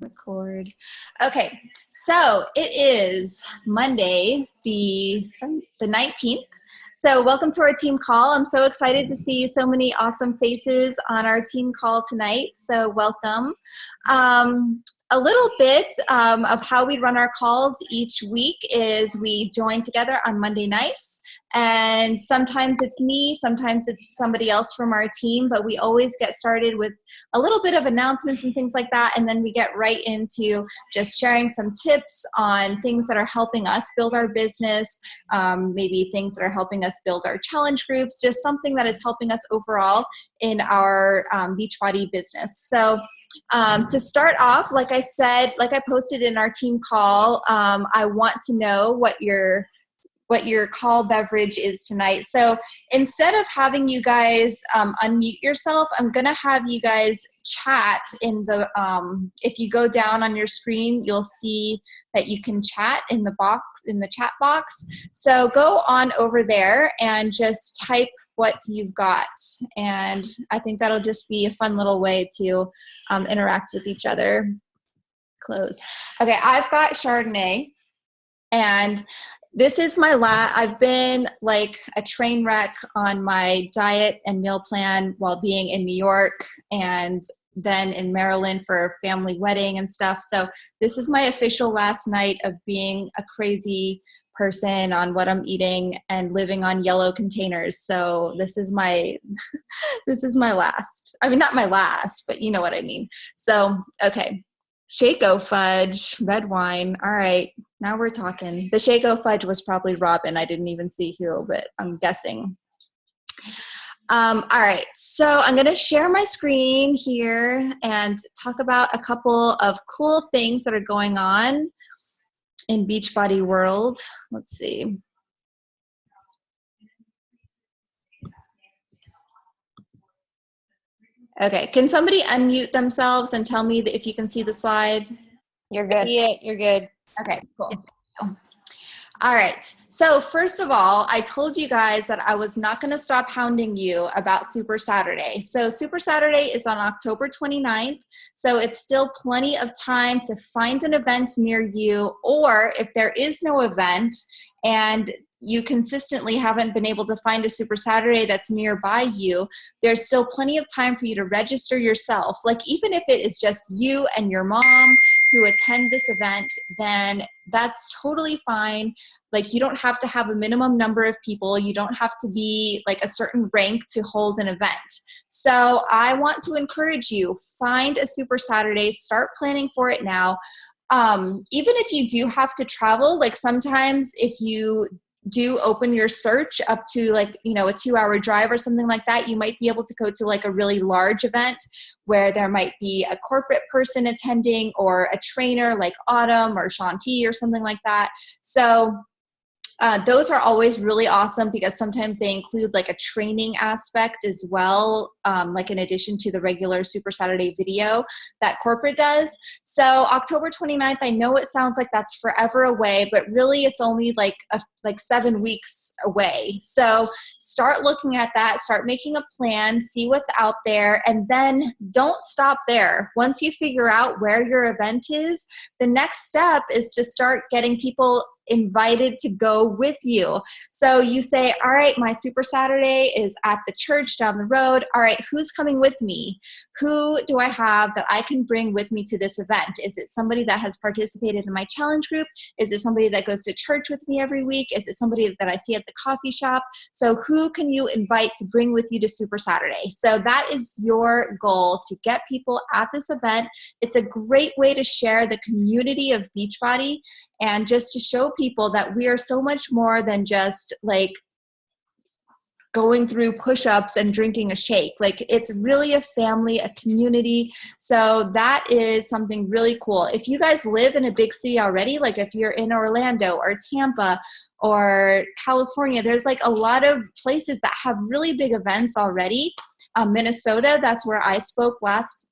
Record. Okay, so it is Monday, the 19th. So welcome to our team call. I'm so excited to see so many awesome faces on our team call tonight. So welcome. A little bit of how we run our calls each week is we join together on Monday nights, and sometimes it's me, sometimes it's somebody else from our team, but we always get started with a little bit of announcements and things like that, and then we get right into just sharing some tips on things that are helping us build our business, maybe things that are helping us build our challenge groups, just something that is helping us overall in our Beachbody business. So to start off, like I said, like I posted in our team call, I want to know what your call beverage is tonight. So instead of having you guys unmute yourself, I'm going to have you guys chat in the, if you go down on your screen, you'll see that you can chat in the box, in the chat box. So go on over there and just type what you've got. And I think that'll just be a fun little way to interact with each other. Close. Okay, I've got Chardonnay, and this is my I've been like a train wreck on my diet and meal plan while being in New York and then in Maryland for a family wedding and stuff. So this is my official last night of being a crazy person on what I'm eating and living on yellow containers. So this is my this is my last. I mean, not my last, but you know what I mean. So okay. Shako fudge, red wine. All right, now we're talking. The Shako fudge was probably Robin. I didn't even see who, but I'm guessing. All right, so I'm going to share my screen here and talk about a couple of cool things that are going on in Beachbody world. Let's see. Okay, can somebody unmute themselves and tell me if you can see the slide? You're good. Yeah, you're good. Okay, cool. All right, so first of all, I told you guys that I was not going to stop hounding you about Super Saturday. So Super Saturday is on October 29th, so it's still plenty of time to find an event near you, or if there is no event and you consistently haven't been able to find a Super Saturday that's nearby you, there's still plenty of time for you to register yourself. Like even if it is just you and your mom who attend this event, then that's totally fine. Like you don't have to have a minimum number of people. You don't have to be like a certain rank to hold an event. So I want to encourage you, find a Super Saturday, start planning for it now. Even if you do have to travel, like sometimes if you do open your search up to like, you know, a 2-hour drive or something like that, you might be able to go to like a really large event where there might be a corporate person attending or a trainer like Autumn or Shanti or something like that. So those are always really awesome because sometimes they include like a training aspect as well, like in addition to the regular Super Saturday video that corporate does. So October 29th, I know it sounds like that's forever away, but really it's only like 7 weeks away. So start looking at that, start making a plan, see what's out there, and then don't stop there. Once you figure out where your event is, the next step is to start getting people invited to go with you. So you say, all right, my Super Saturday is at the church down the road. All right, who's coming with me? Who do I have that I can bring with me to this event? Is it somebody that has participated in my challenge group? Is it somebody that goes to church with me every week? Is it somebody that I see at the coffee shop? So who can you invite to bring with you to Super Saturday? So that is your goal, to get people at this event. It's a great way to share the community of Beachbody and just to show people that we are so much more than just like going through push-ups and drinking a shake. Like it's really a family, a community. So that is something really cool. If you guys live in a big city already, like if you're in Orlando or Tampa or California, there's like a lot of places that have really big events already. Minnesota, that's where I spoke last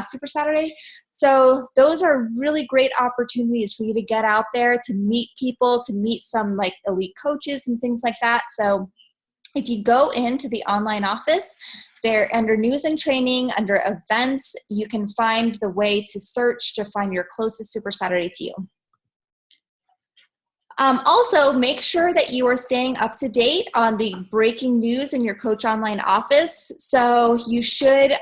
Super Saturday. So those are really great opportunities for you to get out there, to meet people, to meet some like elite coaches and things like that. So if you go into the online office, there under news and training, under events, you can find the way to search to find your closest Super Saturday to you. Also, make sure that you are staying up to date on the breaking news in your Coach Online office. So you should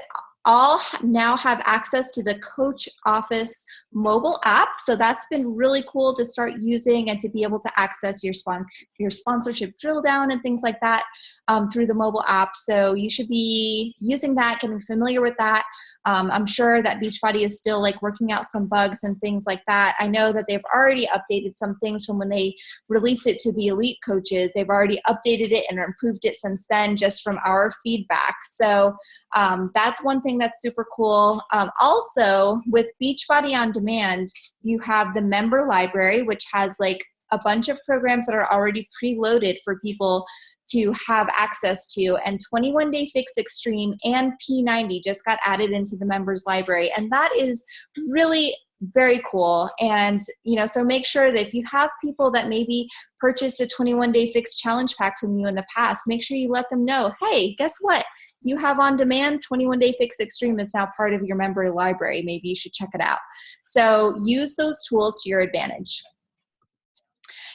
all now have access to the Coach Office mobile app. So that's been really cool to start using and to be able to access your sponsorship drill down and things like that through the mobile app. So you should be using that, getting familiar with that. I'm sure that Beachbody is still like working out some bugs and things like that. I know that they've already updated some things from when they released it to the elite coaches. They've already updated it and improved it since then, just from our feedback. So that's one thing that's super cool. Also, with Beachbody On Demand, you have the member library, which has like a bunch of programs that are already preloaded for people to have access to, and 21 Day Fix Extreme and P90 just got added into the members library, and that is really very cool. And so make sure that if you have people that maybe purchased a 21 Day Fix challenge pack from you in the past, make sure you let them know, hey, guess what? You have On Demand. 21 Day Fix Extreme is now part of your member library. Maybe you should check it out. So use those tools to your advantage.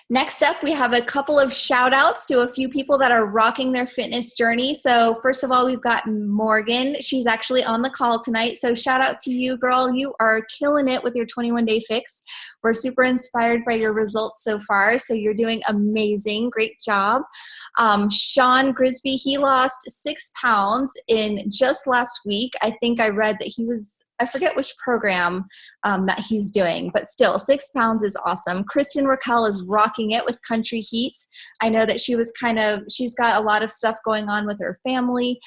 Next up, we have a couple of shout outs to a few people that are rocking their fitness journey. So first of all, we've got Morgan. She's actually on the call tonight. So shout out to you, girl. You are killing it with your 21 Day Fix. We're super inspired by your results so far. So you're doing amazing. Great job. Sean Grisby, he lost 6 pounds in just last week. I think I read that I forget which program that he's doing, but still 6 pounds is awesome. Kristen Raquel is rocking it with Country Heat. I know that she's got a lot of stuff going on with her family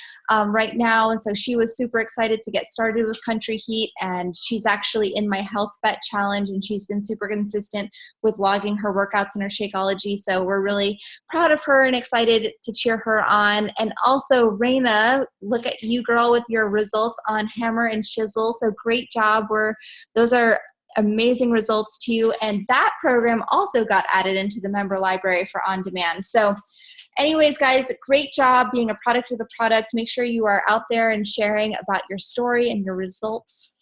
right now. And so she was super excited to get started with Country Heat. And she's actually in my Health Bet Challenge, and she's been super consistent with logging her workouts and her Shakeology. So we're really proud of her and excited to cheer her on. And also Raina, look at you, girl, with your results on Hammer and Chisel. So great job. Those are amazing results too. And that program also got added into the member library for On Demand. So anyways, guys, great job being a product of the product. Make sure you are out there and sharing about your story and your results.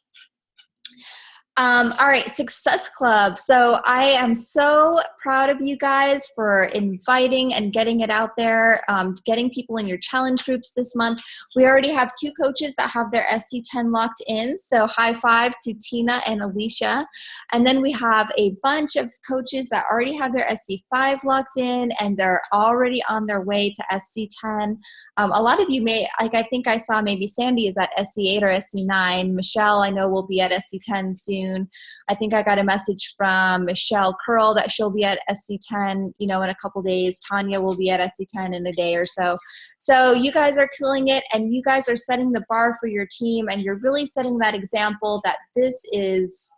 All right, Success Club. So I am so proud of you guys for inviting and getting it out there, getting people in your challenge groups this month. We already have 2 coaches that have their SC10 locked in. So high five to Tina and Alicia. And then we have a bunch of coaches that already have their SC5 locked in, and they're already on their way to SC10. A lot of you I think I saw maybe Sandy is at SC8 or SC9. Michelle, I know, will be at SC10 soon. I think I got a message from Michelle Curl that she'll be at SC10, in a couple days. Tanya will be at SC10 in a day or so. So you guys are killing it, and you guys are setting the bar for your team, and you're really setting that example that this is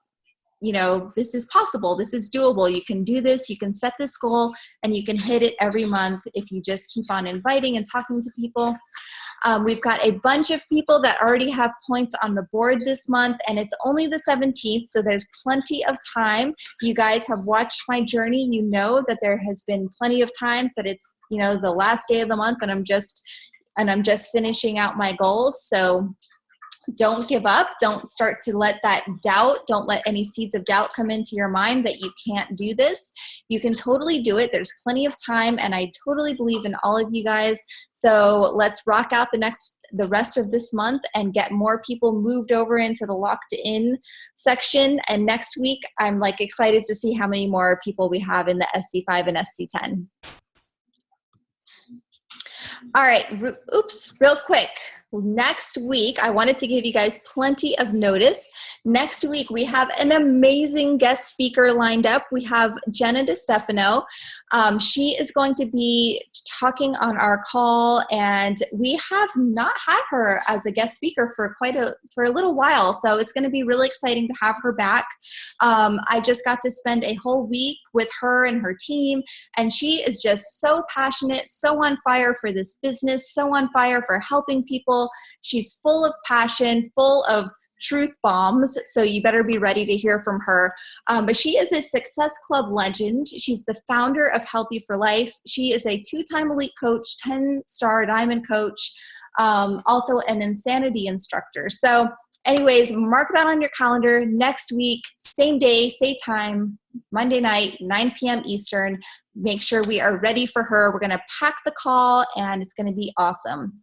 possible. This is doable. You can do this. You can set this goal, and you can hit it every month if you just keep on inviting and talking to people. We've got a bunch of people that already have points on the board this month, and it's only the 17th, so there's plenty of time. You guys have watched my journey. You know that there has been plenty of times that it's, the last day of the month, and I'm just finishing out my goals. So don't give up. Don't start to let that doubt, don't let any seeds of doubt come into your mind that you can't do this. You can totally do it. There's plenty of time, and I totally believe in all of you guys. So let's rock out the rest of this month and get more people moved over into the locked in section. And next week, I'm excited to see how many more people we have in the SC5 and SC10. All right, real quick. Next week, I wanted to give you guys plenty of notice. Next week, we have an amazing guest speaker lined up. We have Jenna DeStefano. She is going to be talking on our call, and we have not had her as a guest speaker for a little while. So it's going to be really exciting to have her back. I just got to spend a whole week with her and her team, and she is just so passionate, so on fire for this business, so on fire for helping people. She's full of passion, full of truth bombs, so you better be ready to hear from her. But she is a Success Club legend. She's the founder of Healthy for Life. She is a 2-time elite coach, 10-star diamond coach, also an insanity instructor. So anyways, mark that on your calendar. Next week, same day, same time, Monday night, 9 p.m. Eastern. Make sure we are ready for her. We're going to pack the call, and it's going to be awesome.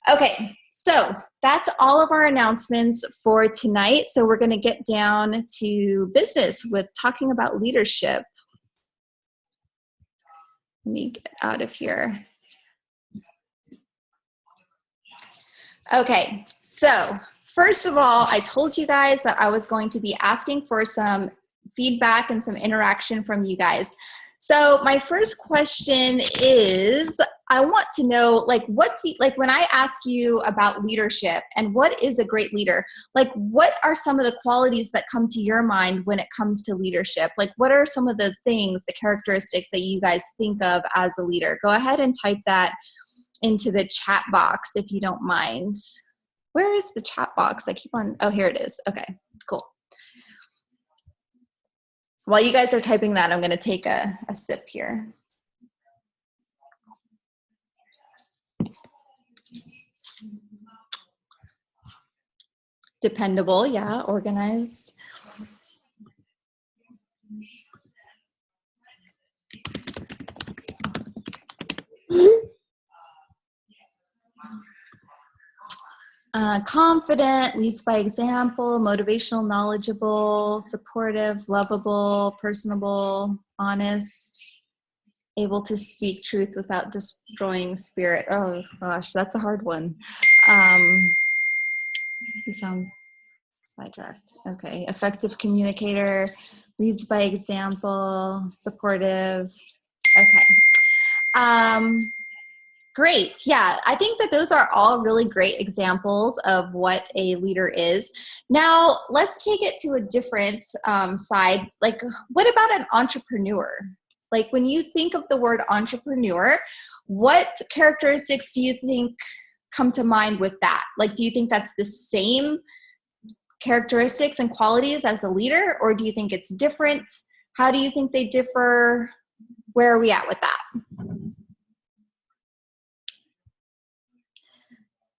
Okay, so that's all of our announcements for tonight. So we're going to get down to business with talking about leadership. Let me get out of here. Okay, so first of all, I told you guys that I was going to be asking for some feedback and some interaction from you guys. So my first question is, I want to know, like, when I ask you about leadership and what is a great leader, like, what are some of the qualities that come to your mind when it comes to leadership? Like, what are some of the things, the characteristics that you guys think of as a leader? Go ahead and type that into the chat box if you don't mind. Where is the chat box? Oh, here it is. Okay, cool. While you guys are typing that, I'm going to take a sip here. Dependable, yeah, organized. Confident, leads by example, motivational, knowledgeable, supportive, lovable, personable, honest, able to speak truth without destroying spirit. Oh gosh, that's a hard one. You sound sidetracked. Okay, effective communicator, leads by example, supportive. Okay. Great. Yeah, I think that those are all really great examples of what a leader is. Now, let's take it to a different side. Like, what about an entrepreneur? Like, when you think of the word entrepreneur, what characteristics do you think come to mind with that? Like, do you think that's the same characteristics and qualities as a leader, or do you think it's different? How do you think they differ? Where are we at with that?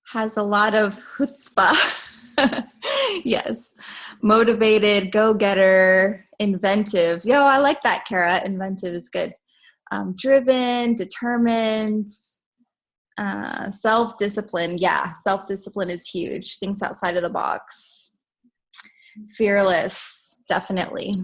Has a lot of chutzpah. Yes. Motivated, go-getter, inventive. Yo, I like that, Kara. Inventive is good. Driven, determined, self-discipline. Yeah, self-discipline is huge. Thinks outside of the box. Fearless, definitely.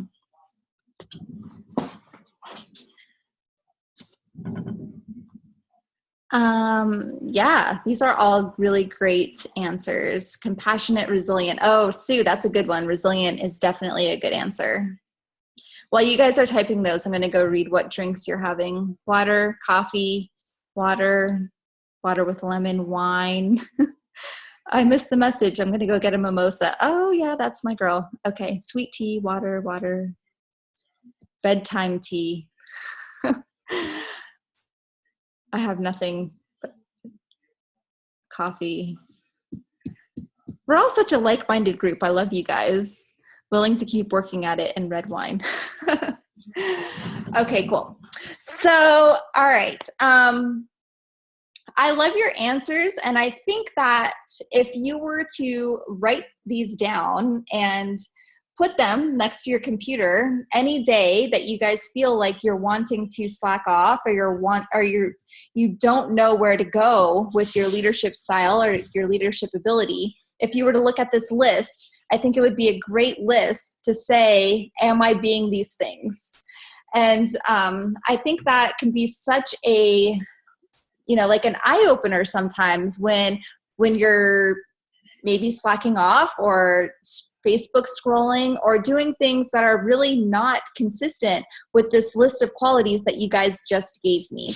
Yeah, these are all really great answers. Compassionate, resilient. Oh, Sue, that's a good one. Resilient is definitely a good answer. While you guys are typing those, I'm going to go read what drinks you're having. Water, coffee, water with lemon, wine. I missed the message. I'm going to go get a mimosa. Oh, yeah, that's my girl. Okay, sweet tea, water. Bedtime tea. I have nothing but coffee. We're all such a like-minded group. I love you guys. Willing to keep working at it, and red wine. Okay, cool. So, all right. I love your answers, and I think that if you were to write these down and put them next to your computer any day that you guys feel like you're wanting to slack off, or you don't know where to go with your leadership style or your leadership ability, if you were to look at this list, I think it would be a great list to say, am I being these things? And I think that can be such a, like an eye-opener sometimes when you're maybe slacking off or Facebook scrolling or doing things that are really not consistent with this list of qualities that you guys just gave me.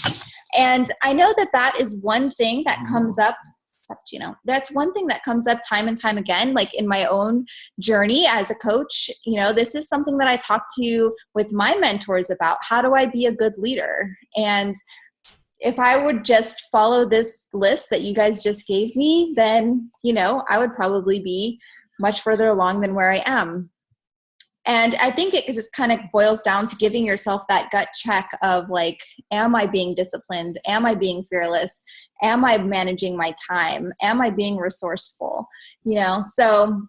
And I know that is one thing that comes up, that's one thing that comes up time and time again, like in my own journey as a coach. This is something that I talk to with my mentors about. How do I be a good leader? And if I would just follow this list that you guys just gave me, then, I would probably be much further along than where I am. And I think it just kind of boils down to giving yourself that gut check of like, am I being disciplined? Am I being fearless? Am I managing my time? Am I being resourceful? You know, so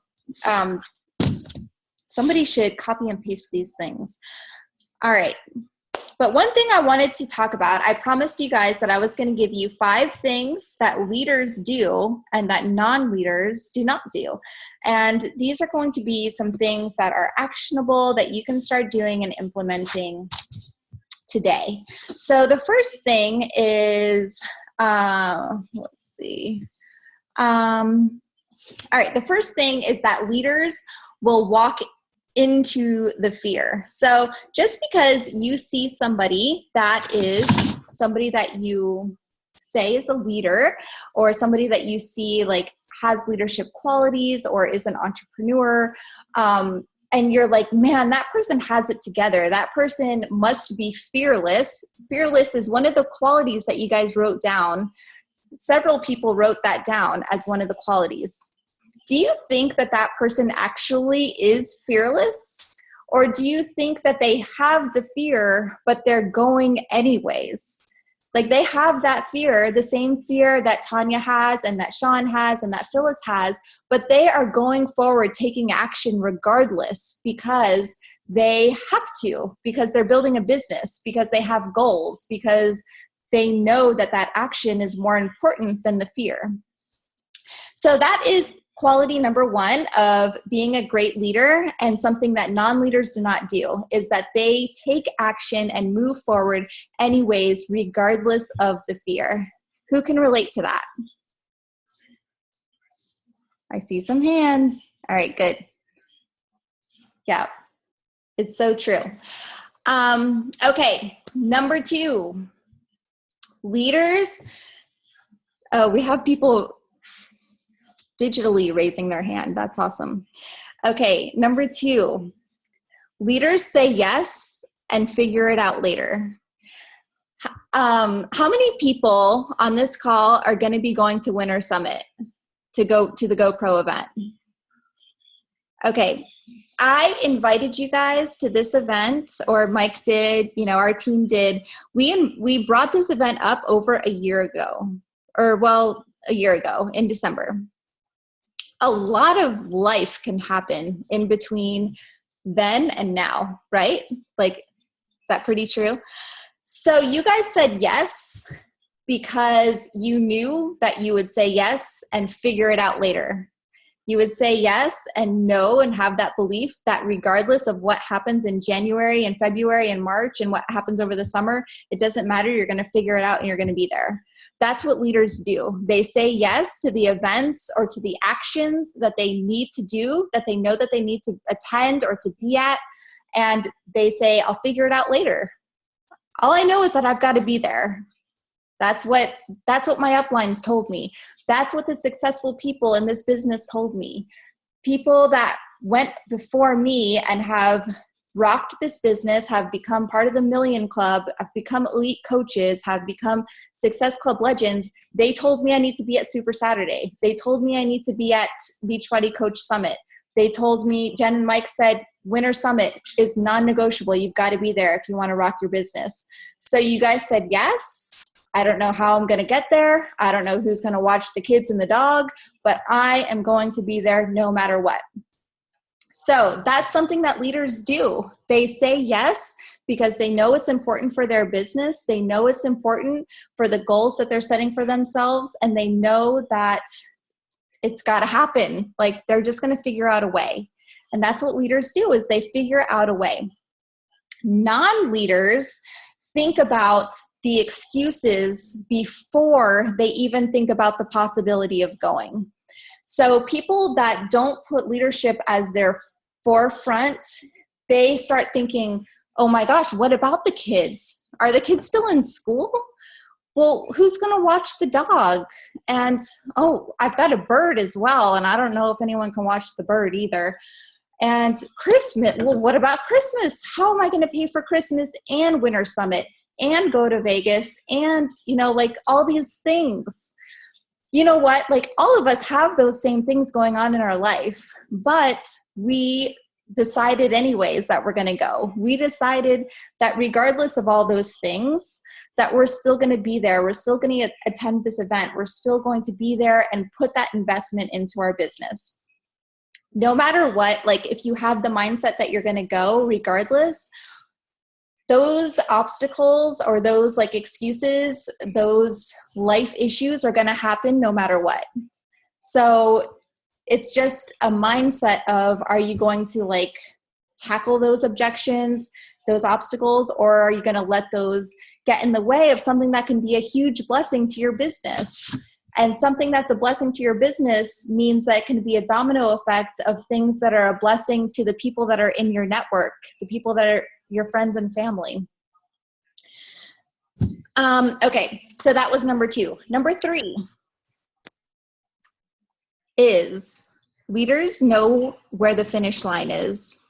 somebody should copy and paste these things. All right. But one thing I wanted to talk about, I promised you guys that I was going to give you 5 things that leaders do and that non-leaders do not do. And these are going to be some things that are actionable that you can start doing and implementing today. So the first thing is, let's see. All right, the first thing is that leaders will walk into the fear. So just because you see somebody that is somebody that you say is a leader, or somebody that you see like has leadership qualities or is an entrepreneur, and you're like, man, that person has it together. That person must be fearless. Fearless is one of the qualities that you guys wrote down. Several people wrote that down as one of the qualities. Do you think that that person actually is fearless? Or do you think that they have the fear, but they're going anyways? Like they have that fear, the same fear that Tanya has and that Sean has and that Phyllis has, but they are going forward, taking action regardless because they have to, because they're building a business, because they have goals, because they know that that action is more important than the fear. So that is quality number 1 of being a great leader, and something that non-leaders do not do is that they take action and move forward anyways, regardless of the fear. Who can relate to that? I see some hands. All right, good. Yeah, it's so true. Okay, number 2, leaders. Oh, we have people digitally raising their hand. That's awesome. Okay, number 2, leaders say yes and figure it out later. How many people on this call are going to be going to Winter Summit to go to the GoPro event? Okay, I invited you guys to this event, or Mike did, you know, our team did. We brought this event up over a year ago, or well, a year ago in December. A lot of life can happen in between then and now, right? Like, is that pretty true? So you guys said yes because you knew that you would say yes and figure it out later. You would say yes and know and have that belief that regardless of what happens in January and February and March and what happens over the summer, it doesn't matter. You're going to figure it out and you're going to be there. That's what leaders do. They say yes to the events or to the actions that they need to do, that they know that they need to attend or to be at. And they say, I'll figure it out later. All I know is that I've got to be there. That's what my uplines told me. That's what the successful people in this business told me. People that went before me and have rocked this business, have become part of the Million Club, have become elite coaches, have become Success Club legends. They told me I need to be at Super Saturday. They told me I need to be at Beachbody Coach Summit. They told me, Jen and Mike said, Winter Summit is non-negotiable. You've got to be there if you want to rock your business. So you guys said yes. I don't know how I'm going to get there. I don't know who's going to watch the kids and the dog, but I am going to be there no matter what. So that's something that leaders do. They say yes because they know it's important for their business. They know it's important for the goals that they're setting for themselves, and they know that it's got to happen. Like they're just going to figure out a way. And that's what leaders do, is they figure out a way. Non-leaders think about the excuses before they even think about the possibility of going. So people that don't put leadership as their forefront, they start thinking, oh my gosh, what about the kids? Are the kids still in school? Well, who's going to watch the dog? And, oh, I've got a bird as well, and I don't know if anyone can watch the bird either. And Christmas, well, what about Christmas? How am I going to pay for Christmas and Winter Summit and go to Vegas and, you know, like all these things? you know what? Like all of us have those same things going on in our life, but we decided anyways that we're going to go. We decided that regardless of all those things, that we're still going to be there. We're still going to attend this event. We're still going to be there and put that investment into our business. No matter what, like if you have the mindset that you're going to go regardless, those obstacles or those like excuses, those life issues are going to happen no matter what. So it's just a mindset of, are you going to like tackle those objections, those obstacles, or are you going to let those get in the way of something that can be a huge blessing to your business? And something that's a blessing to your business means that it can be a domino effect of things that are a blessing to the people that are in your network, the people that are your friends and family. Okay, so that was number 2. Number 3 is leaders know where the finish line is.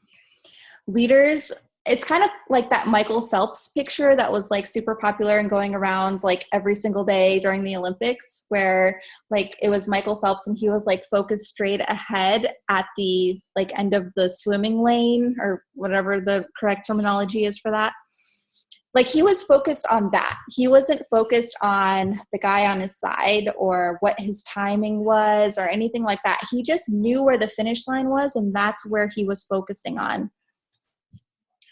Leaders, it's kind of like that Michael Phelps picture that was like super popular and going around like every single day during the Olympics, where like it was Michael Phelps and he was like focused straight ahead at the like end of the swimming lane, or whatever the correct terminology is for that. Like he was focused on that. He wasn't focused on the guy on his side or what his timing was or anything like that. He just knew where the finish line was, and that's where he was focusing on.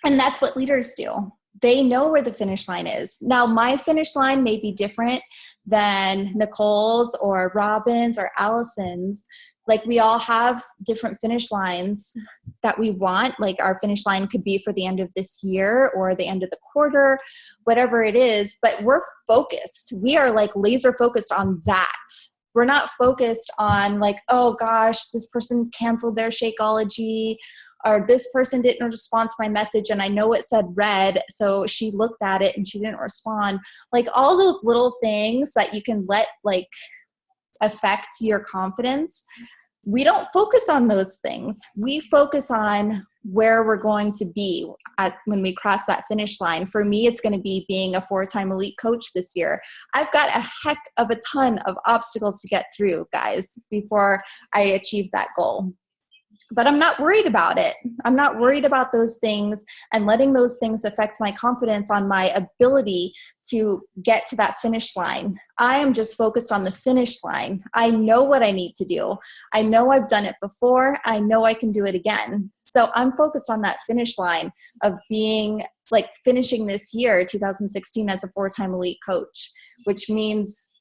And that's what leaders do. They know where the finish line is. Now, my finish line may be different than Nicole's or Robin's or Allison's. Like we all have different finish lines that we want. Like our finish line could be for the end of this year or the end of the quarter, whatever it is, but we're focused. We are like laser focused on that. We're not focused on like, oh gosh, this person canceled their Shakeology, or this person didn't respond to my message and I know it said red, so she looked at it and she didn't respond. Like all those little things that you can let like affect your confidence. We don't focus on those things. We focus on where we're going to be when we cross that finish line. For me, it's going to be being a 4-time elite coach this year. I've got a heck of a ton of obstacles to get through, guys, before I achieve that goal. But I'm not worried about it. I'm not worried about those things and letting those things affect my confidence on my ability to get to that finish line. I am just focused on the finish line. I know what I need to do. I know I've done it before. I know I can do it again. So I'm focused on that finish line of being like finishing this year, 2016, as a 4-time elite coach, which means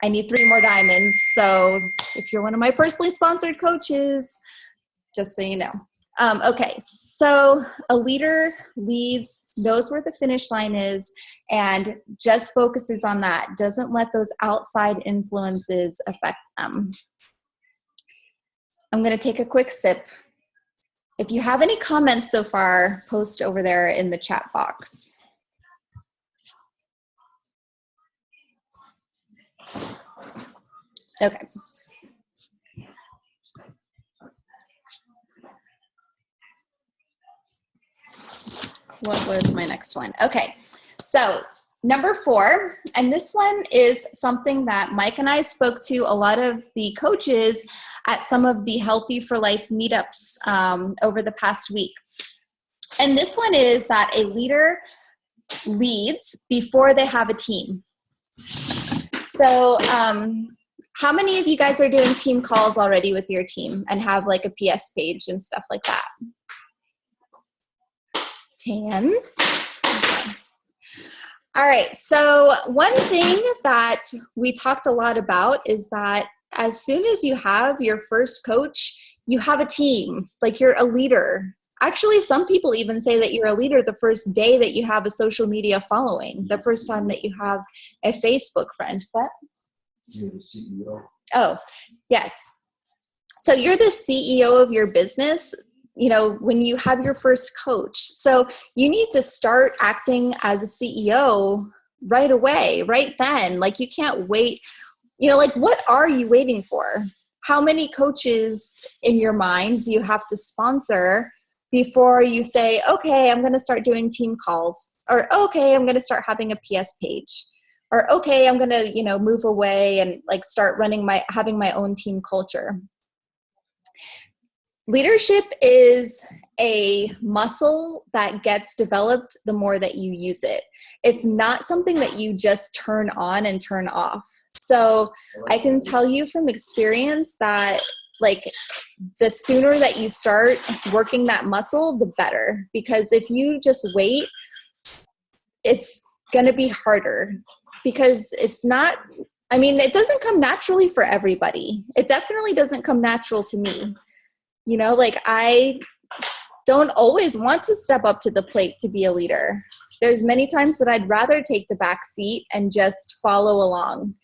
I need 3 more diamonds. So if you're one of my personally sponsored coaches, just so you know. Okay, so a leader leads, knows where the finish line is, and just focuses on that. Doesn't let those outside influences affect them. I'm going to take a quick sip. If you have any comments so far, post over there in the chat box. Okay. What was my next one? Okay, so number 4, and this one is something that Mike and I spoke to a lot of the coaches at some of the Healthy for Life meetups over the past week. And this one is that a leader leads before they have a team. So how many of you guys are doing team calls already with your team and have like a PS page and stuff like that? Hands. Okay. All right. So one thing that we talked a lot about is that as soon as you have your first coach, you have a team, like you're a leader. Actually, some people even say that you're a leader the first day that you have a social media following, the first time that you have a Facebook friend. What? You're the CEO. Oh, yes. So you're the CEO of your business, you know, when you have your first coach. So you need to start acting as a CEO right away, right then. Like you can't wait, you know, like what are you waiting for? How many coaches in your mind do you have to sponsor before you say, okay, I'm going to start doing team calls, or okay, I'm going to start having a PS page? or okay, I'm going to, move away and like start having my own team culture. Leadership is a muscle that gets developed the more that you use it. It's not something that you just turn on and turn off. So I can tell you from experience that like the sooner that you start working that muscle, the better. Because if you just wait, it's going to be harder because it doesn't come naturally for everybody. It definitely doesn't come natural to me. Like I don't always want to step up to the plate to be a leader. There's many times that I'd rather take the back seat and just follow along.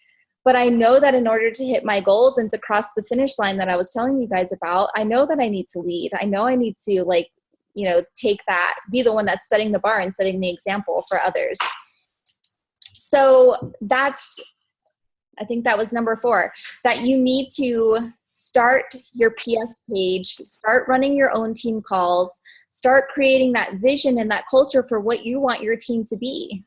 But I know that in order to hit my goals and to cross the finish line that I was telling you guys about, I know that I need to lead. I know I need to take that, be the one that's setting the bar and setting the example for others. So I think that was number 4, that you need to start your PS page, start running your own team calls, start creating that vision and that culture for what you want your team to be.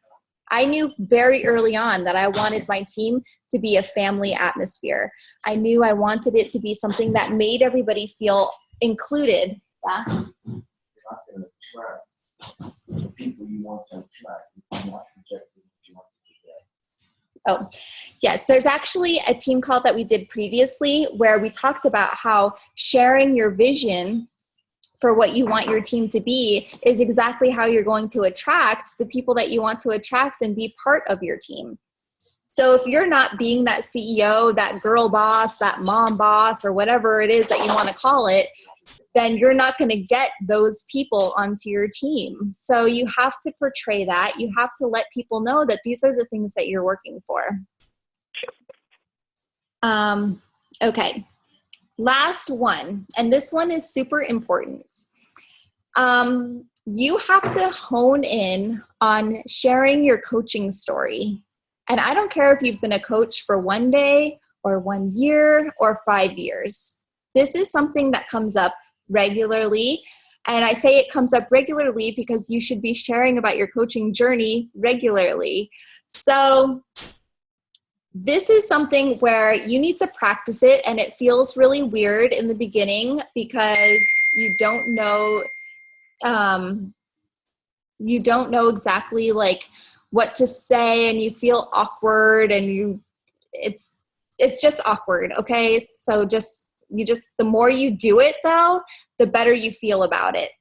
I knew very early on that I wanted my team to be a family atmosphere. I knew I wanted it to be something that made everybody feel included. Yeah? You're not going to attract the people you want to attract. You're not projecting what you want to project. Oh, yes. There's actually a team call that we did previously where we talked about how sharing your vision for what you want your team to be is exactly how you're going to attract the people that you want to attract and be part of your team. So if you're not being that CEO, that girl boss, that mom boss, or whatever it is that you want to call it, then you're not going to get those people onto your team. So you have to portray that. You have to let people know that these are the things that you're working for. Okay. Last one, and this one is super important. You have to hone in on sharing your coaching story. And I don't care if you've been a coach for 1 day or 1 year or 5 years. This is something that comes up regularly. And I say it comes up regularly because you should be sharing about your coaching journey regularly. So this is something where you need to practice it, and it feels really weird in the beginning because you don't know exactly like what to say, and you feel awkward, and it's just awkward. Okay. So the more you do it though, the better you feel about it.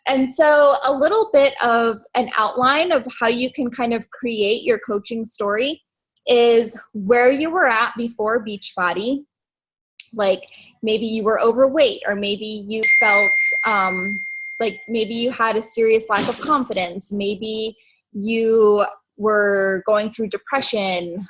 And so a little bit of an outline of how you can kind of create your coaching story is where you were at before Beachbody. Like maybe you were overweight, or maybe you felt like maybe you had a serious lack of confidence. Maybe you were going through depression.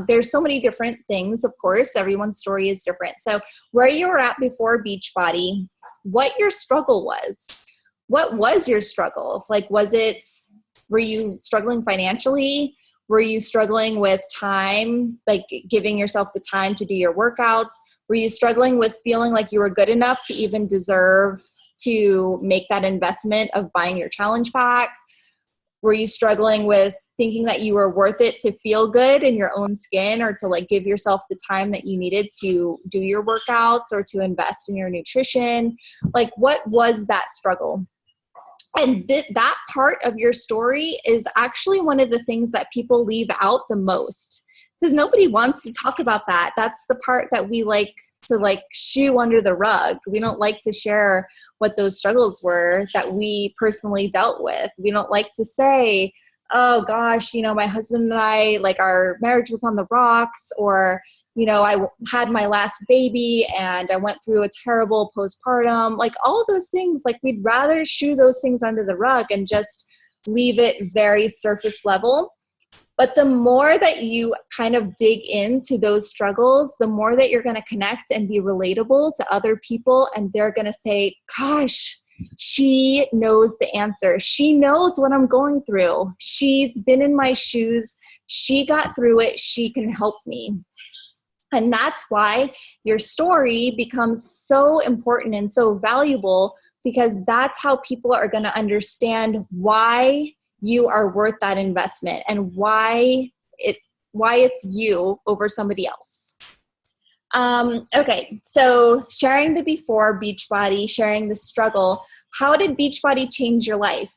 There's so many different things, of course. Everyone's story is different. So where you were at before Beachbody, what your struggle was. What was your struggle? Like, were you struggling financially? Were you struggling with time, like giving yourself the time to do your workouts? Were you struggling with feeling like you were good enough to even deserve to make that investment of buying your challenge pack? Were you struggling with thinking that you were worth it to feel good in your own skin, or to like give yourself the time that you needed to do your workouts or to invest in your nutrition? Like, what was that struggle? And that part of your story is actually one of the things that people leave out the most, because nobody wants to talk about that. That's the part that we like to like shoo under the rug. We don't like to share what those struggles were that we personally dealt with. We don't like to say, oh gosh, my husband and I, like our marriage was on the rocks, or, I had my last baby and I went through a terrible postpartum, like all of those things. Like we'd rather shoo those things under the rug and just leave it very surface level. But the more that you kind of dig into those struggles, the more that you're going to connect and be relatable to other people. And they're going to say, gosh, she knows the answer. She knows what I'm going through. She's been in my shoes. She got through it. She can help me. And that's why your story becomes so important and so valuable, because that's how people are going to understand why you are worth that investment and why why it's you over somebody else. Okay, so sharing the before Beachbody, sharing the struggle. How did Beachbody change your life?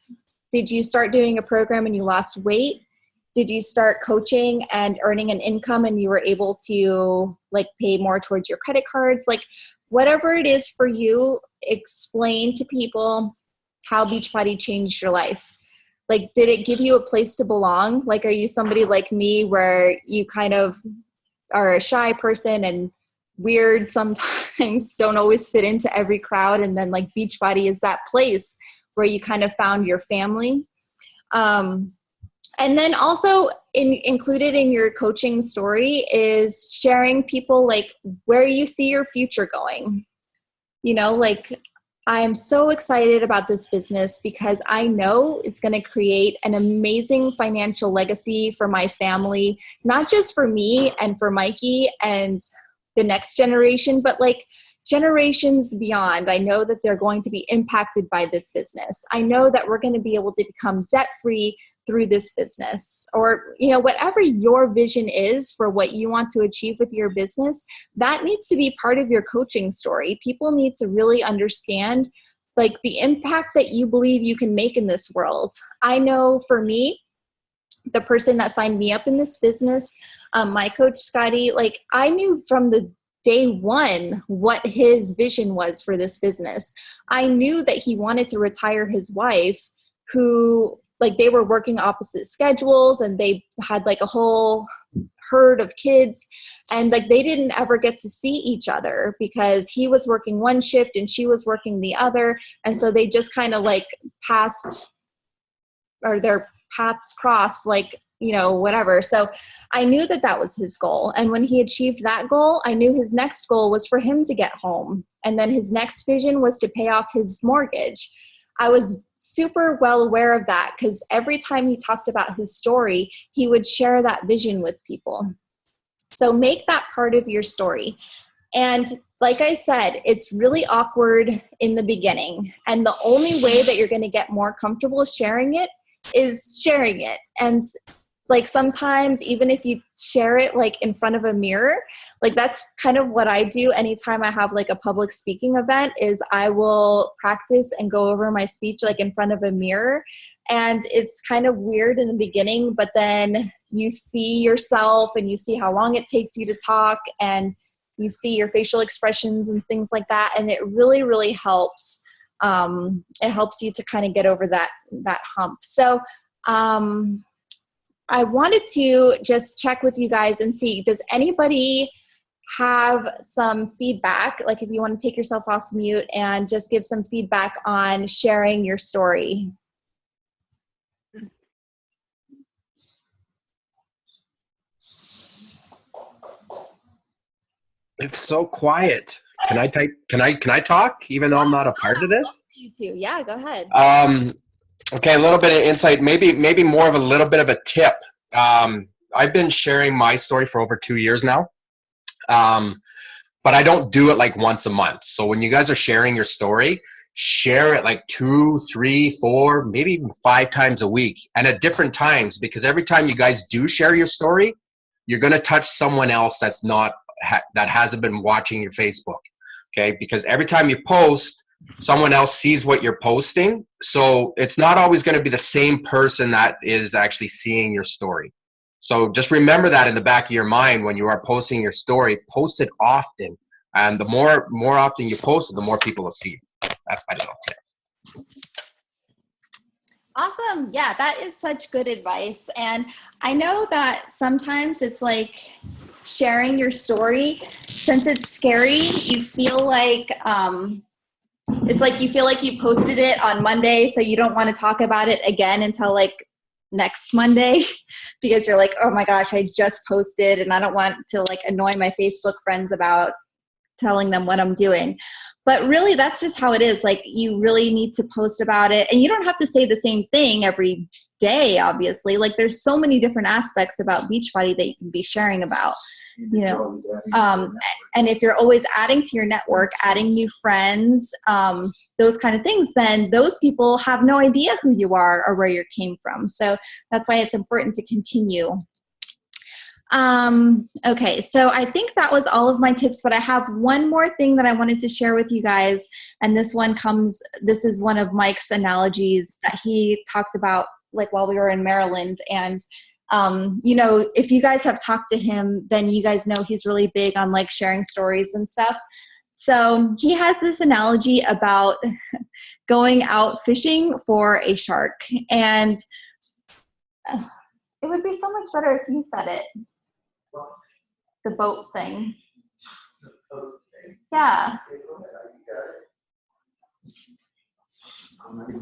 Did you start doing a program and you lost weight? Did you start coaching and earning an income and you were able to like pay more towards your credit cards? Like whatever it is for you, explain to people how Beachbody changed your life. Like, did it give you a place to belong? Like, are you somebody like me where you kind of are a shy person and weird sometimes, don't always fit into every crowd, and then like Beachbody is that place where you kind of found your family? And then also included in your coaching story is sharing people like where you see your future going. You know, like I'm so excited about this business because I know it's going to create an amazing financial legacy for my family, not just for me and for Mikey and the next generation, but like generations beyond. I know that they're going to be impacted by this business. I know that we're going to be able to become debt-free through this business, or, you know, whatever your vision is for what you want to achieve with your business, that needs to be part of your coaching story. People need to really understand like the impact that you believe you can make in this world. I know for me, the person that signed me up in this business, my coach, Scotty, like I knew from the day one what his vision was for this business. I knew that he wanted to retire his wife, who like they were working opposite schedules and they had like a whole herd of kids, and like they didn't ever get to see each other because he was working one shift and she was working the other. And so they just kind of like passed, or their paths crossed, like, you know, whatever. So I knew that that was his goal. And when he achieved that goal, I knew his next goal was for him to get home. And then his next vision was to pay off his mortgage. I was super well aware of that because every time he talked about his story, he would share that vision with people. So make that part of your story. And like I said, it's really awkward in the beginning. And the only way that you're going to get more comfortable sharing it is sharing it. And like sometimes even if you share it like in front of a mirror, like that's kind of what I do anytime I have like a public speaking event, is I will practice and go over my speech like in front of a mirror. And it's kind of weird in the beginning, but then you see yourself and you see how long it takes you to talk and you see your facial expressions and things like that. And it really, really helps. It helps you to kind of get over that hump. So, I wanted to just check with you guys and see, does anybody have some feedback? Like if you want to take yourself off mute and just give some feedback on sharing your story. It's so quiet. Can I talk even though I'm not a part of this? You too. Yeah, go ahead. Okay, a little bit of insight, maybe more of a little bit of a tip. I've been sharing my story for over 2 years now, but I don't do it like once a month. So when you guys are sharing your story, share it like 2, 3, 4, maybe even 5 times a week, and at different times, because every time you guys do share your story, you're going to touch someone else that's not that hasn't been watching your Facebook. Okay, because every time you post, someone else sees what you're posting. So it's not always going to be the same person that is actually seeing your story. So just remember that in the back of your mind when you are posting your story. Post it often. And the more often you post it, the more people will see it. That's my little tip. Awesome. Yeah, that is such good advice. And I know that sometimes it's like sharing your story, since it's scary, you feel like you posted it on Monday, so you don't want to talk about it again until like next Monday because you're like, oh my gosh, I just posted and I don't want to like annoy my Facebook friends about telling them what I'm doing. But really, that's just how it is. Like, you really need to post about it. And you don't have to say the same thing every day, obviously. Like, there's so many different aspects about Beachbody that you can be sharing about, you know. And if you're always adding to your network, adding new friends, those kind of things, then those people have no idea who you are or where you came from. So that's why it's important to continue. Okay, so I think that was all of my tips, but I have one more thing that I wanted to share with you guys. And this is one of Mike's analogies that he talked about like while we were in Maryland. And, if you guys have talked to him, then you guys know he's really big on like sharing stories and stuff. So he has this analogy about going out fishing for a shark. And it would be so much better if you said it. The boat thing. Yeah.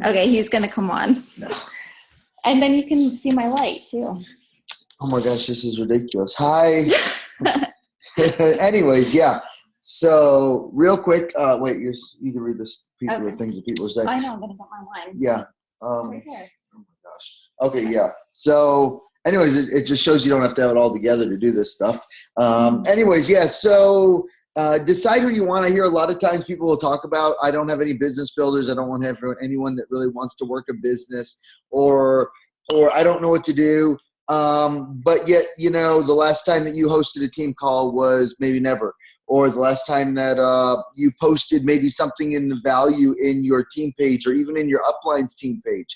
Okay, he's gonna come on. No. And then you can see my light too. Oh my gosh, this is ridiculous. Hi. Anyways, yeah. So real quick, wait, you can read this. The things that people are saying. I know, I'm gonna get my wine. Yeah. It's right here. Oh my gosh. Okay, yeah. So anyways, it just shows you don't have to have it all together to do this stuff. Anyways, yeah. So decide who you want. I hear a lot of times people will talk about, I don't have any business builders. I don't want to have anyone that really wants to work a business, or I don't know what to do. But yet, the last time that you hosted a team call was maybe never, or the last time that you posted maybe something in the value in your team page or even in your uplines team page.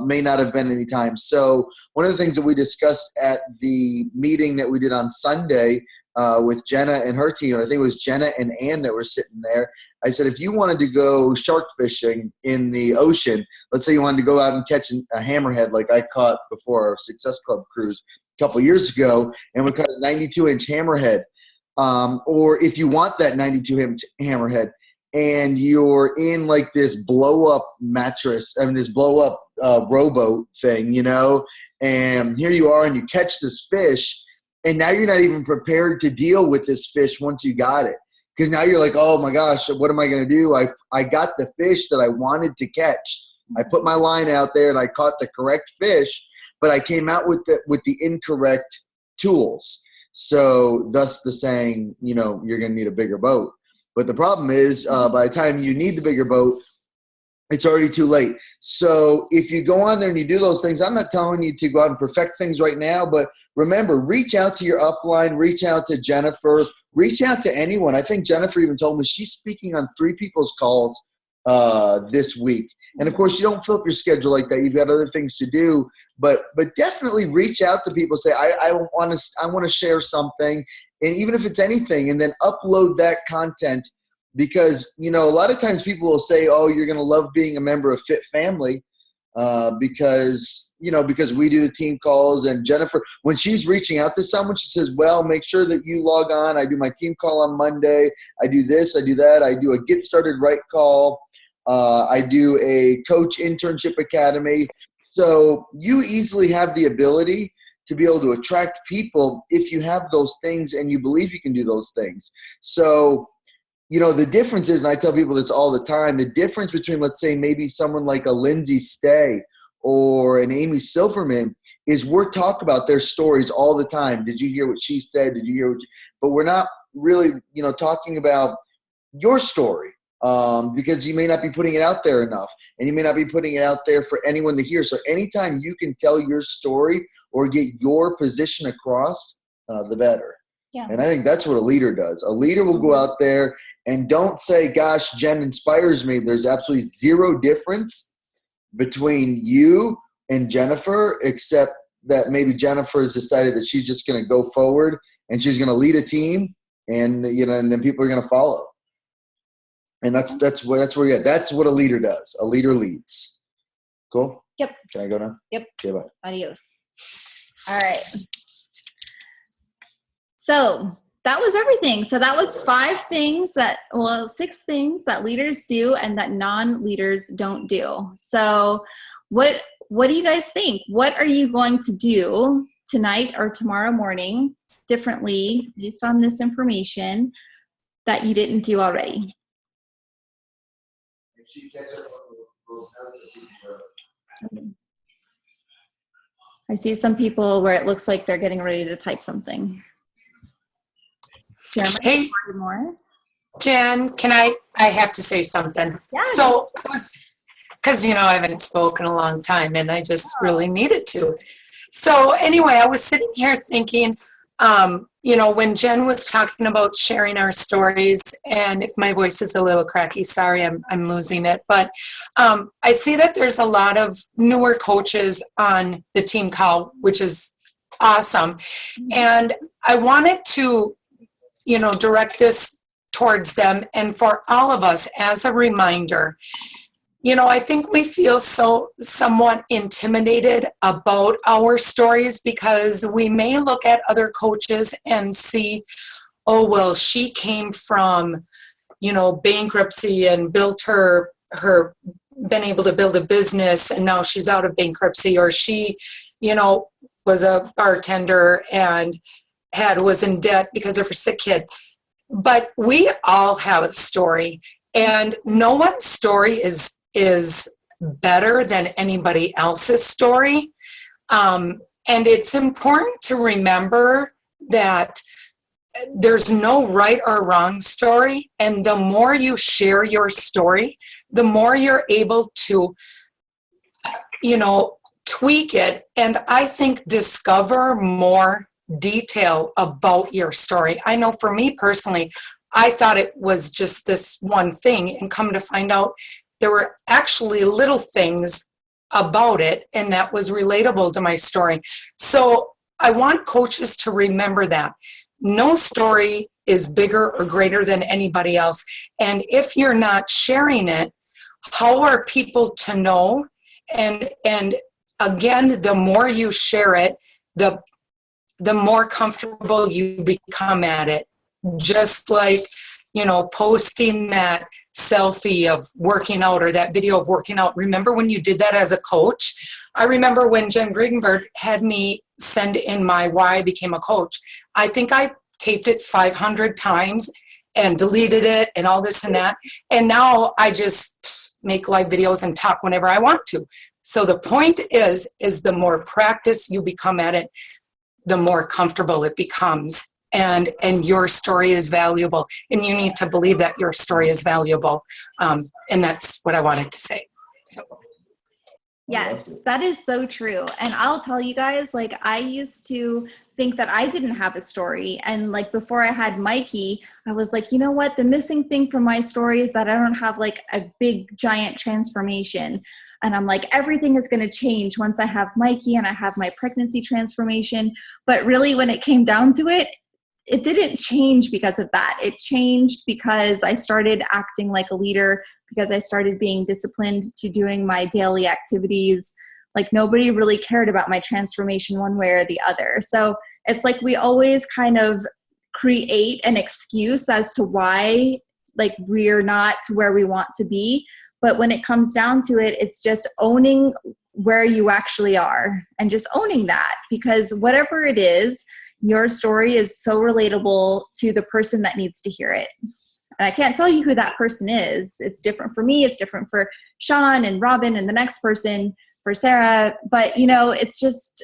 May not have been any time. So one of the things that we discussed at the meeting that we did on Sunday with Jenna and her team, I think it was Jenna and Ann that were sitting there. I said, if you wanted to go shark fishing in the ocean, let's say you wanted to go out and catch a hammerhead like I caught before our Success Club cruise a couple years ago, and we caught a 92-inch hammerhead. Or if you want that 92-inch hammerhead, and you're in like this blow-up mattress, this blow-up rowboat thing, and here you are and you catch this fish, and now you're not even prepared to deal with this fish once you got it. Because now you're like, oh my gosh, what am I going to do? I got the fish that I wanted to catch. I put my line out there and I caught the correct fish, but I came out with the incorrect tools. So thus the saying, you're going to need a bigger boat. But the problem is by the time you need the bigger boat, it's already too late. So if you go on there and you do those things, I'm not telling you to go out and perfect things right now, but remember, reach out to your upline, reach out to Jennifer, reach out to anyone. I think Jennifer even told me she's speaking on 3 people's calls this week. And of course, you don't fill up your schedule like that. You've got other things to do, but definitely reach out to people. Say, I want to share something, and even if it's anything, and then upload that content. Because, a lot of times people will say, oh, you're going to love being a member of Fit Family because we do the team calls. And Jennifer, when she's reaching out to someone, she says, well, make sure that you log on. I do my team call on Monday. I do this, I do that. I do a Get Started Right call. I do a Coach Internship Academy. So you easily have the ability to be able to attract people if you have those things and you believe you can do those things. So the difference is, and I tell people this all the time, the difference between, let's say, maybe someone like a Lindsay Stay or an Amy Silverman is we're talking about their stories all the time. Did you hear what she said? Did you hear but we're not really, talking about your story because you may not be putting it out there enough, and you may not be putting it out there for anyone to hear. So anytime you can tell your story or get your position across, the better. Yeah. And I think that's what a leader does. A leader will go out there and don't say, gosh, Jen inspires me. There's absolutely zero difference between you and Jennifer, except that maybe Jennifer has decided that she's just going to go forward and she's going to lead a team, and and then people are going to follow. And that's where you're at. That's what a leader does. A leader leads. Cool? Yep. Can I go now? Yep. Okay, bye. Adios. All right. So that was everything. So that was 6 things that leaders do and that non-leaders don't do. So what do you guys think? What are you going to do tonight or tomorrow morning differently based on this information that you didn't do already? I see some people where it looks like they're getting ready to type something. Hey, more. Jen, can I have to say something? Yeah. So, because, I haven't spoken a long time and I just really needed to. So anyway, I was sitting here thinking, when Jen was talking about sharing our stories, and if my voice is a little cracky, sorry, I'm losing it. But I see that there's a lot of newer coaches on the team call, which is awesome. And I wanted to, direct this towards them and for all of us as a reminder. I think we feel somewhat intimidated about our stories because we may look at other coaches and see, oh, well, she came from, bankruptcy and built been able to build a business and now she's out of bankruptcy, or she, was a bartender and was in debt because of her sick kid. But we all have a story, and no one's story is better than anybody else's story. And it's important to remember that there's no right or wrong story. And the more you share your story, the more you're able to, tweak it. And I think discover more detail about your story. I know for me personally, I thought it was just this one thing, and come to find out there were actually little things about it, and that was relatable to my story. So I want coaches to remember that no story is bigger or greater than anybody else. And if you're not sharing it, how are people to know? And again, the more you share it, the more comfortable you become at it. Just like, posting that selfie of working out or that video of working out. Remember when you did that as a coach? I remember when Jen Griggenberg had me send in my why I became a coach. I think I taped it 500 times and deleted it and all this and that. And now I just make live videos and talk whenever I want to. So the point is the more practice you become at it, the more comfortable it becomes. And your story is valuable, and you need to believe that your story is valuable. And that's what I wanted to say. So. Yes, that is so true. And I'll tell you guys, I used to think that I didn't have a story. And before I had Mikey, I was like, you know what? The missing thing from my story is that I don't have a big giant transformation. And I'm like, everything is going to change once I have Mikey and I have my pregnancy transformation. But really, when it came down to it, it didn't change because of that. It changed because I started acting like a leader, because I started being disciplined to doing my daily activities. Nobody really cared about my transformation one way or the other. So it's we always kind of create an excuse as to why we're not where we want to be. But when it comes down to it, it's just owning where you actually are and just owning that, because whatever it is, your story is so relatable to the person that needs to hear it. And I can't tell you who that person is. It's different for me. It's different for Sean and Robin and the next person for Sarah. But, it's just,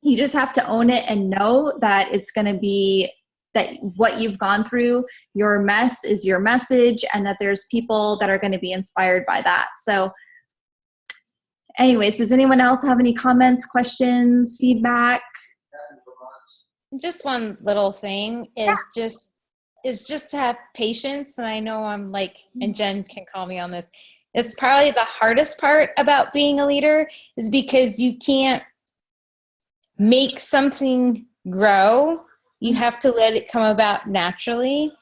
you just have to own it and know that it's going to be that what you've gone through, your mess is your message, and that there's people that are going to be inspired by that. So anyways, does anyone else have any comments, questions, feedback? Just one little thing is just to have patience. And I know I'm and Jen can call me on this. It's probably the hardest part about being a leader, is because you can't make something grow. You have to let it come about naturally.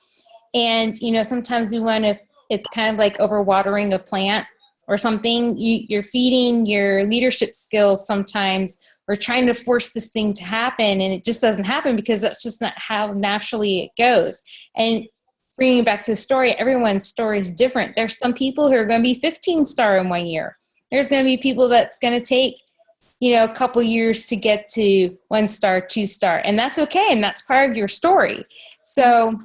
And, sometimes it's kind of like overwatering a plant or something. You're feeding your leadership skills sometimes, or trying to force this thing to happen, and it just doesn't happen because that's just not how naturally it goes. And bringing it back to the story, everyone's story is different. There's some people who are going to be 15-star in 1 year. There's going to be people that's going to take a couple years to get to 1-star, 2-star, and that's okay. And that's part of your story. So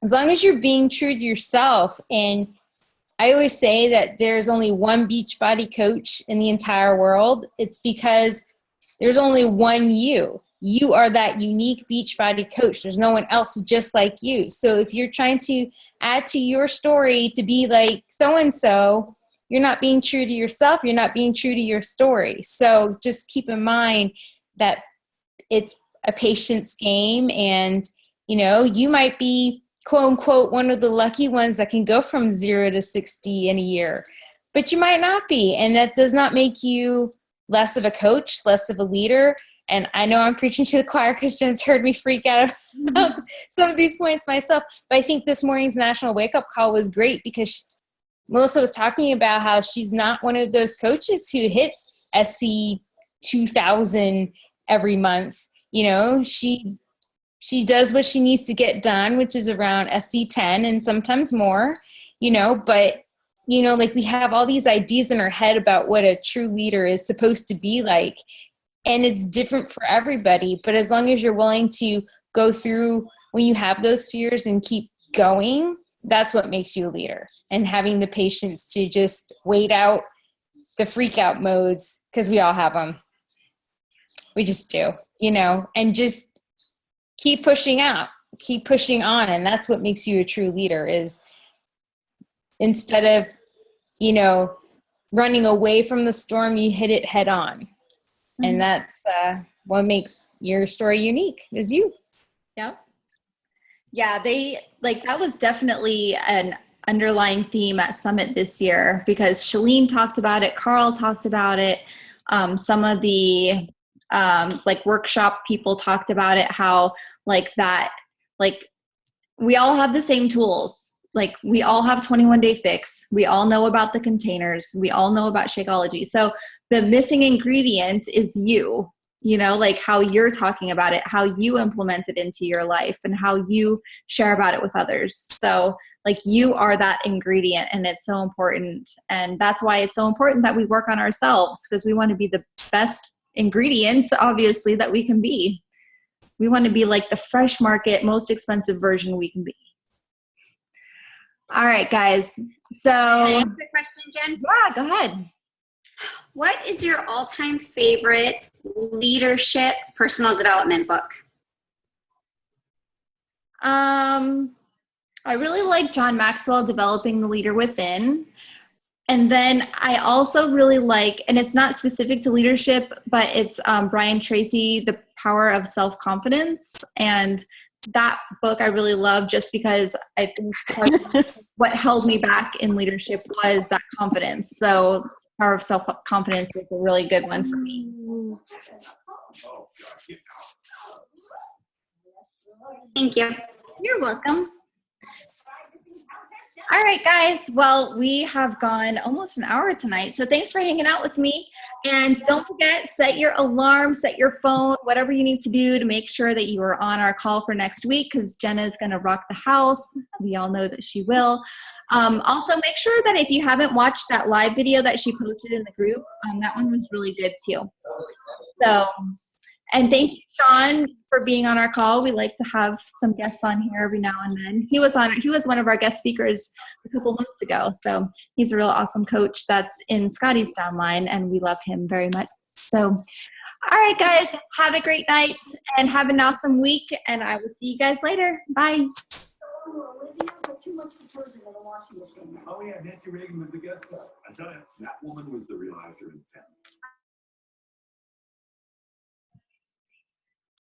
as long as you're being true to yourself, and I always say that there's only one Beachbody coach in the entire world. It's because there's only one you. You are that unique Beachbody coach. There's no one else just like you. So if you're trying to add to your story to be like so-and-so, you're not being true to yourself. You're not being true to your story. So just keep in mind that it's a patience game, and you might be quote unquote one of the lucky ones that can go from 0 to 60 in a year, but you might not be, and that does not make you less of a coach, less of a leader. And I know I'm preaching to the choir because Jen's heard me freak out about some of these points myself, but I think this morning's national wake-up call was great because Melissa was talking about how she's not one of those coaches who hits SC 2000 every month. She does what she needs to get done, which is around SC 10 and sometimes more, but like we have all these ideas in our head about what a true leader is supposed to be like, and it's different for everybody. But as long as you're willing to go through when you have those fears and keep going, that's what makes you a leader. And having the patience to just wait out the freak out modes, because we all have them. We just do, and just keep pushing out, keep pushing on. And that's what makes you a true leader, is instead of, running away from the storm, you hit it head on. Mm-hmm. And that's what makes your story unique, is you. Yep. Yeah, that was definitely an underlying theme at Summit this year, because Shalene talked about it, Carl talked about it, some of the workshop people talked about it, how we all have the same tools. Like, we all have 21-day fix. We all know about the containers. We all know about Shakeology. So the missing ingredient is you, how you're talking about it, how you implement it into your life, and how you share about it with others. So you are that ingredient, and it's so important. And that's why it's so important that we work on ourselves, because we want to be the best ingredients, obviously, that we can be. We want to be like the fresh market, most expensive version we can be. All right, guys. So, can I ask a question, Jen? Yeah, go ahead. What is your all-time favorite leadership personal development book? I really like John Maxwell, Developing the Leader Within. And then I also really like, and it's not specific to leadership, but it's Brian Tracy, The Power of Self-Confidence. And that book I really love, just because I think what held me back in leadership was that confidence. So Power of Self-Confidence is a really good one for me. Thank you. You're welcome. All right, guys. Well, we have gone almost an hour tonight. So thanks for hanging out with me. And don't forget, set your alarm, set your phone, whatever you need to do to make sure that you are on our call for next week, because Jenna's going to rock the house. We all know that she will. Also, make sure that if you haven't watched that live video that she posted in the group, that one was really good too. So, and thank you, Sean, for being on our call. We like to have some guests on here every now and then. He was one of our guest speakers a couple months ago. So he's a real awesome coach that's in Scotty's downline, and we love him very much. So, all right, guys, have a great night and have an awesome week. And I will see you guys later. Bye. Oh yeah, Nancy Reagan was the guest star. I tell you, that woman was the real actor in town.